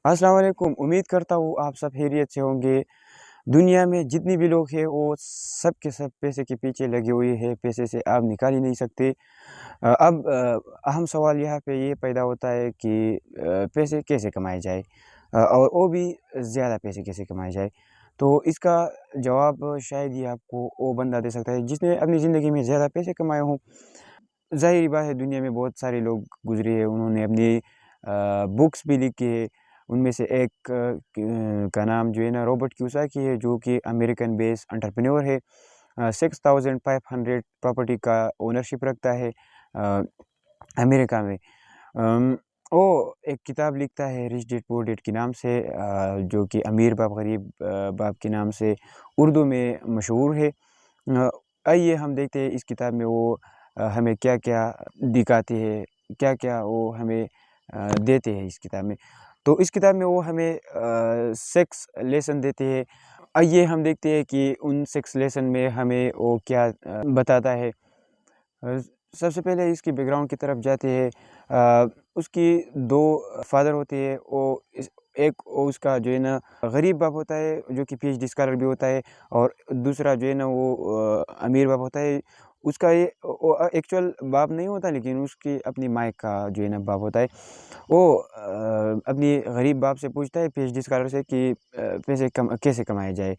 अस्सलाम वालेकुम। उम्मीद करता हूँ आप सब खैरियत से होंगे। दुनिया में जितने भी लोग हैं वो सब के सब पैसे के पीछे लगे हुए हैं, पैसे से आप निकाल ही नहीं सकते। अब अहम सवाल यहाँ पे ये पैदा होता है कि पैसे कैसे कमाए जाए, और वो भी ज़्यादा पैसे कैसे कमाए जाए। तो इसका जवाब शायद ही आपको वो बंदा दे सकता है जिसने अपनी ज़िंदगी में ज़्यादा पैसे कमाए हों। ज़ाहिर बात है दुनिया में बहुत सारे लोग गुज़रे हैं, उन्होंने अपनी बुक्स भी लिखी है। उनमें से एक का नाम जो है ना रॉबर्ट कियोसाकी है, जो कि अमेरिकन बेस्ड एंटरप्रेन्योर है। 6500 प्रॉपर्टी का ओनरशिप रखता है अमेरिका में। वो एक किताब लिखता है रिच डैड पुअर डैड के नाम से, जो कि अमीर बाप गरीब बाप के नाम से उर्दू में मशहूर है। आइए हम देखते हैं इस किताब में वो हमें क्या-क्या दिखाते हैं, क्या-क्या वो हमें देते हैं इस किताब में। तो इस किताब में वो हमें सेक्स लेसन देते हैं। आइए हम देखते हैं कि उन सेक्स लेसन में हमें वो क्या बताता है। अ, सबसे पहले इसकी बैकग्राउंड की तरफ जाते हैं। उसकी 2 फादर होते हैं। वो एक वो उसका जो है ना गरीब बाप होता है, जो कि पीएचडी स्कॉलर भी होता है, और दूसरा जो है ना वो अमीर बाप होता है। उसका ये वो एक्चुअल बाप नहीं होता, लेकिन उसकी अपनी माँ का जो है ना बाप होता है। वो अपनी गरीब बाप से पूछता है पीएचडी स्कॉलर से कि पैसे कैसे कमाए जाए।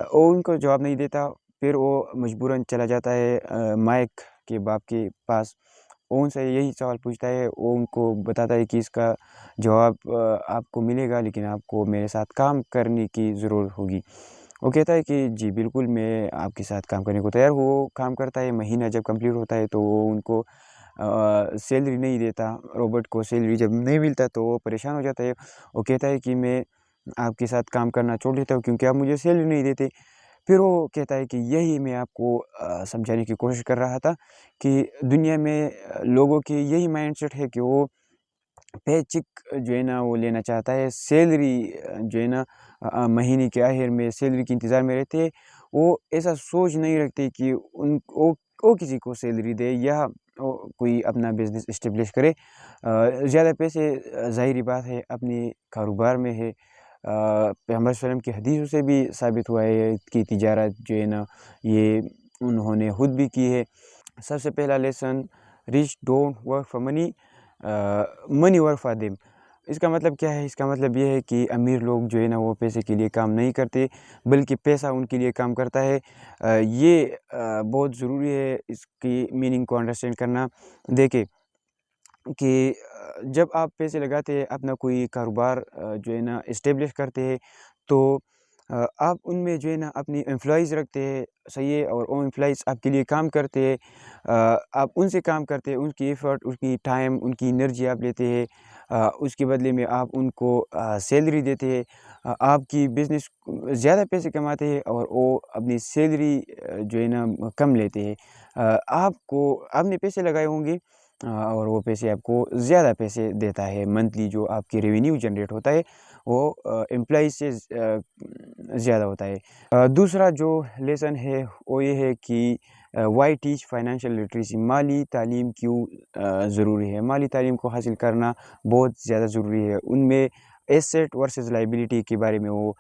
वो उनको जवाब नहीं देता। फिर वो मजबूरन चला जाता है माइक के बाप के पास। वो उनसे यही सवाल पूछता है। वो उनको बताता है कि इसका जवाब आपको मिलेगा, लेकिन आपको मेरे साथ काम करने की ज़रूरत होगी। वो कहता है कि जी बिल्कुल, मैं आपके साथ काम करने को तैयार हूँ। वो काम करता है, महीना जब कंप्लीट होता है तो वो उनको सैलरी नहीं देता। रॉबर्ट को सैलरी जब नहीं मिलता तो वो परेशान हो जाता है। वो कहता है कि मैं आपके साथ काम करना छोड़ देता हूँ क्योंकि आप मुझे सैलरी नहीं देते। फिर वो कहता है कि यही मैं आपको समझाने की कोशिश कर रहा था कि दुनिया में लोगों की यही माइंडसेट है कि वो पेचेक जो है ना वो लेना चाहता है। सैलरी जो है ना महीने के आखिर में सैलरी के इंतज़ार में रहते हैं। वो ऐसा सोच नहीं रखते कि वो किसी को सैलरी दे या वो कोई अपना बिज़नेस एस्टेब्लिश करे। ज़्यादा पैसे ज़ाहिर-सी बात है अपने कारोबार में है। पैगंबर सल्लल्लाहु अलैहि वसल्लम की हदीसों से भी साबित हुआ है कि तिजारत जो है ना ये उन्होंने खुद भी की है। सबसे पहला lesson, rich don't work for money, money work for them. इसका मतलब क्या है? इसका मतलब ये है कि अमीर लोग जो है ना वो पैसे के लिए काम नहीं करते, बल्कि पैसा उनके लिए काम करता है। ये बहुत ज़रूरी है इसकी मीनिंग को अंडरस्टैंड करना। देखिए कि जब आप पैसे लगाते हैं, अपना कोई कारोबार जो है ना एस्टेब्लिश करते हैं, तो आप उनमें जो है ना अपनी एम्प्लॉइज़ रखते हैं, सही है? और वो एम्प्लॉइज़ आपके लिए काम करते हैं। आप उनसे काम करते हैं, उनकी एफ़र्ट, उनकी टाइम, उनकी एनर्जी आप लेते हैं। उसके बदले में आप उनको सैलरी देते हैं। आपकी बिज़नेस ज़्यादा पैसे कमाते हैं और वो अपनी सैलरी जो है ना कम लेते हैं। आपको आपने पैसे लगाए होंगे, और वो पैसे आपको ज़्यादा पैसे देता है। मंथली जो आपकी रेवेन्यू जनरेट होता है वो एम्प्लॉइज़ से ज़्यादा होता है। दूसरा जो लेसन है वो ये है कि व्हाई टीच फाइनेंशियल लिटरेसी, माली तालीम क्यों ज़रूरी है। माली तालीम को हासिल करना बहुत ज़्यादा ज़रूरी है। उनमें एसेट वर्सेस लायबिलिटी के बारे में वो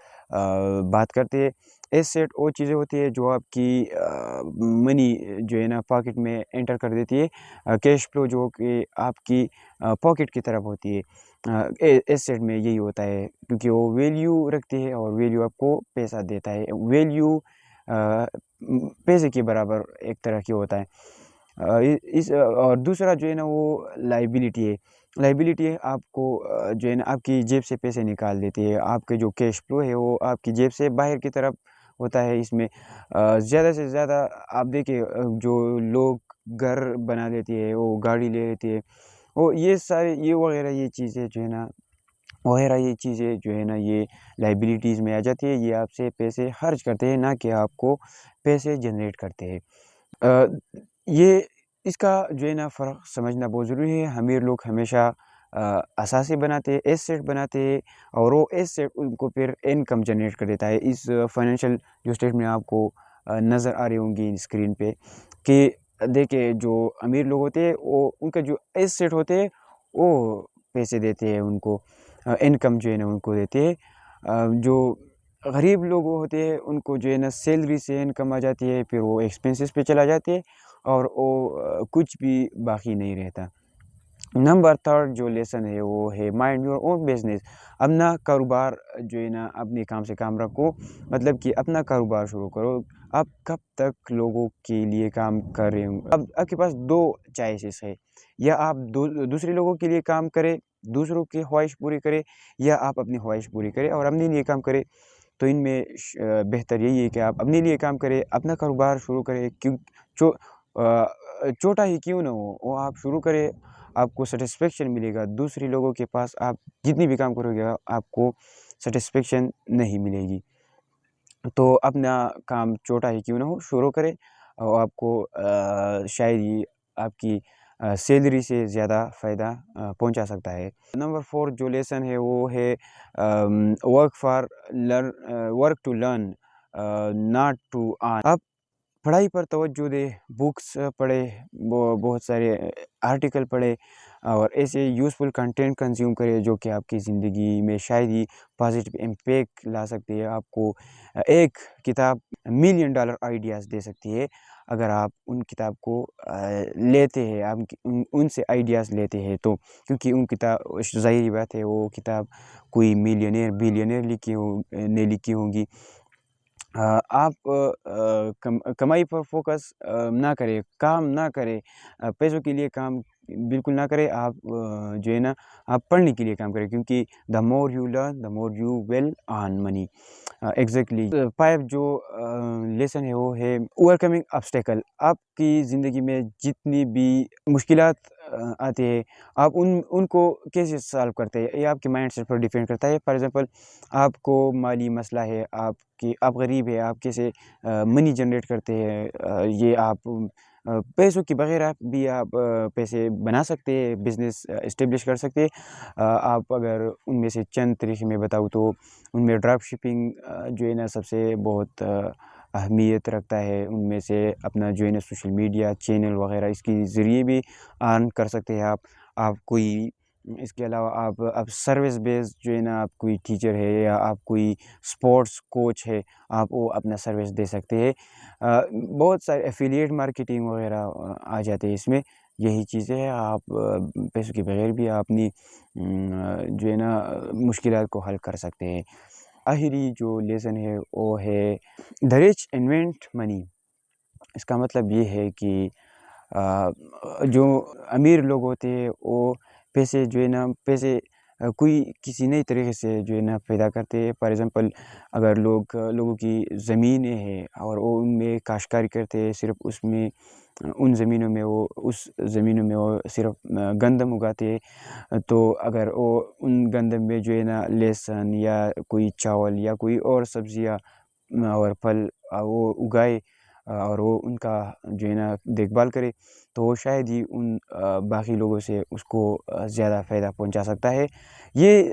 बात करते हैं। एसेट वो चीज़ें होती है जो आपकी मनी जो है ना पॉकेट में एंटर कर देती है। कैश फ्लो जो कि आपकी पॉकेट की तरफ होती है। एसेट में यही होता है क्योंकि वो वैल्यू रखती है और वैल्यू आपको पैसा देता है। वैल्यू पैसे के बराबर एक तरह की होता है। और दूसरा जो है ना वो लायबिलिटी है। लायबिलिटी है आपको जो है ना आपकी जेब से पैसे निकाल देती है। आपके जो कैश फ्लो है वो आपकी जेब से बाहर की तरफ होता है। इसमें ज़्यादा से ज़्यादा आप देखिए, जो लोग घर बना लेते हैं, वो गाड़ी ले लेते हैं, वो ये सारे ये वगैरह ये चीज़ें जो है ना वगैरह ये चीज़ें जो है ना ये लायबिलिटीज़ में आ जाती है। ये आपसे पैसे खर्च करते हैं, ना कि आपको पैसे जनरेट करते हैं। अ, ये इसका जो है ना फ़र्क समझना बहुत ज़रूरी है। अमीर लोग हमेशा असासे बनाते हैं, एसेट बनाते हैं, और वो एसेट उनको फिर इनकम जनरेट कर देता है। इस फाइनेंशियल जो स्टेटमेंट आपको नज़र आ रही होंगी स्क्रीन पे कि देखिए जो अमीर लोग होते हैं वो उनका जो एसेट होते हैं वो पैसे देते हैं उनको। انکم جو ہے نا ان کو دیتے ہیں۔ جو غریب لوگ ہوتے ہیں ان کو جو ہے نا سیلری سے انکم آ جاتی ہے، پھر وہ ایکسپینسز پہ چلا جاتے ہیں اور وہ کچھ بھی باقی نہیں رہتا۔ نمبر تھرڈ جو لیسن ہے وہ ہے مائنڈ یور اون بزنس۔ اپنا کاروبار جو ہے نا اپنے کام سے کام رکھو، مطلب کہ اپنا کاروبار شروع کرو۔ آپ کب تک لوگوں کے لیے کام کر رہے ہوں؟ اب آپ کے پاس دو چوائسیز ہے، یا آپ دوسرے لوگوں کے لیے کام کرے، دوسروں کی خواہش پوری کرے، یا آپ اپنی خواہش پوری کرے اور اپنے لیے کام کرے۔ تو ان میں بہتر یہی ہے کہ آپ اپنے لیے کام کریں، اپنا کاروبار شروع کریں، چھوٹا ہی کیوں نہ ہو وہ آپ شروع کریں، آپ کو سیٹسفیکشن ملے گا۔ دوسرے لوگوں کے پاس آپ جتنی بھی کام کرو گے آپ کو سیٹسفیکشن نہیں ملے گی۔ تو اپنا کام چھوٹا ہی کیوں نہ ہو شروع کریں، اور آپ کو شاید ہی آپ کی سیلری سے زیادہ فائدہ پہنچا سکتا ہے۔ نمبر 4 جو لیسن ہے وہ ہے work to learn not to earn. آپ پڑھائی پر توجہ دے، بکس پڑھے، بہت سارے آرٹیکل پڑھے اور ایسے یوزفل کنٹینٹ کنزیوم کرے جو کہ آپ کی زندگی میں شاید ہی پازیٹیو امپیکٹ لا سکتی ہے۔ آپ کو ایک کتاب $1 ملین آئیڈیاز دے سکتی ہے اگر آپ ان کتاب کو لیتے ہیں، آپ ان سے آئیڈیاز لیتے ہیں تو، کیونکہ ان کتاب ظاہری بات ہے وہ کتاب کوئی ملینئر بلینئر نے لکھی ہوں گی۔ آپ کمائی پر فوکس نہ کریں، کام نہ کریں، پیسوں کے لیے کام بالکل نہ کریں۔ آپ جو ہے نا آپ پڑھنے کے لیے کام کریں، کیونکہ the more you learn the more you will earn money. Exactly 5 جو لیسن ہے وہ ہے اوور کمنگ آبسٹیکل۔ آپ کی زندگی میں جتنی بھی مشکلات آتے ہیں آپ ان کو کیسے سالو کرتے ہیں، یہ آپ کے مائنڈ سیٹ پر ڈیپینڈ کرتا ہے۔ فار ایگزامپل آپ کو مالی مسئلہ ہے، آپ غریب ہے، آپ کیسے منی جنریٹ کرتے ہیں، یہ آپ پیسوں کے بغیر بھی آپ پیسے بنا سکتے ہیں، بزنس اسٹیبلش کر سکتے ہیں۔ آپ اگر ان میں سے چند طریقے میں بتاؤں تو ان میں ڈراپ شپنگ جو ہے نا سب سے بہت اہمیت رکھتا ہے۔ ان میں سے اپنا جو ہے نا سوشل میڈیا چینل وغیرہ اس کے ذریعے بھی ارن کر سکتے ہیں آپ کوئی، اس کے علاوہ آپ سروس بیس جو ہے نا آپ کوئی ٹیچر ہے یا آپ کوئی سپورٹس کوچ ہے، آپ وہ اپنا سروس دے سکتے ہیں۔ بہت سارے ایفیلیٹ مارکیٹنگ وغیرہ آ جاتے ہیں اس میں۔ یہی چیزیں ہیں، آپ پیسوں کے بغیر بھی اپنی جو ہے نا مشکلات کو حل کر سکتے ہیں۔ آخری جو لیسن ہے وہ ہے the rich invent money۔ اس کا مطلب یہ ہے کہ جو امیر لوگ ہوتے ہیں وہ پیسے جو ہے نا کوئی کسی نئی طریقے سے جو ہے نا پیدا کرتے ہیں۔ فار ایگزامپل اگر لوگوں کی زمینیں ہیں اور وہ ان میں کاشتکاری کرتے ہیں، صرف ان زمینوں میں وہ صرف گندم اگاتے ہیں، تو اگر وہ ان گندم میں جو ہے نا لہسن یا کوئی چاول یا کوئی اور سبزیاں اور پھل وہ اگائے اور وہ ان کا جو ہے نا دیکھ بھال کرے، تو وہ شاید ہی ان باقی لوگوں سے اس کو زیادہ فائدہ پہنچا سکتا ہے۔ یہ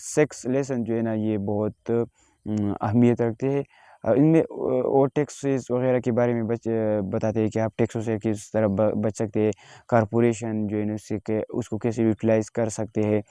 6 لیسن جو ہے نا یہ بہت اہمیت رکھتے ہیں۔ ان میں اور ٹیکسز وغیرہ کے بارے میں بتاتے ہیں کہ آپ ٹیکسوں سے کس طرح بچ سکتے ہیں، کارپوریشن جو ہے نا اس کو کیسے یوٹیلائز کر سکتے ہیں۔